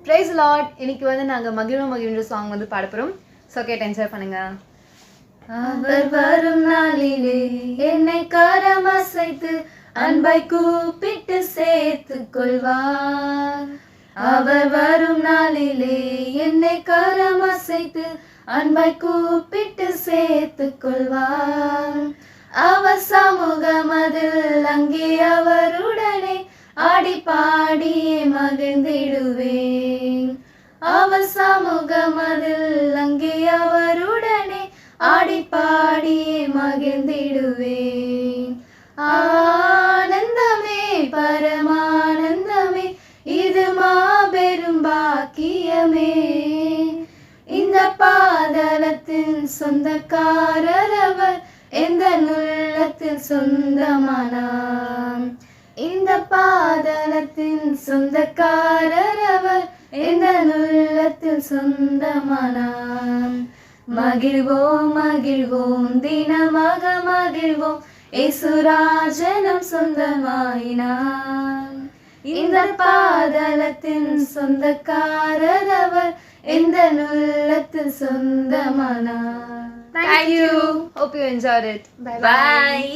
Praise the Lord. இன்னைக்கு வந்து நாங்க மகிழ்ன்ற சாங் வந்து பாட போறோம். சோ கேட்டு என்ஜாய் பண்ணுங்க. அவர் வரும் நாளிலே என்னை கரம் அசைத்து அன்பை கூப்பிட்டு சேர்த்துக் கொள்வார். அவர் வரும் நாளிலே என்னை கரம் அசைத்து அன்பை கூப்பிட்டு சேர்த்துக் கொள்வார். அவர் சமூகமதில் அங்கே அவருடனே ஆடி பாடியே மகிழ்ந்திடுவேன். அவர் சமூகமதில் அங்கே அவருடனே ஆடி பாடியே மகிழ்ந்திடுவேன். ஆனந்தமே பரமானந்தமே இது மாபெரும் பாக்கியமே. இந்த பாதாளத்தின் சொந்தக்காரர் அவர் எந்த உள்ளத்தில் சொந்தமானார். இந்த பாதாளத்தின் சொந்தக்காரர் அவர் எந்த உள்ளத்தில் சொந்தமானார். மகிழ்வோம் மகிழ்வோம் தினமாக மகிழ்வோம் இயேசுராஜனம் சொந்தமாயினார். இந்த பாதாளத்தின் சொந்தக்காரர் அவர் எந்த உள்ளத்தில் சொந்தமானார். Thank you. Hope you enjoyed it. Bye.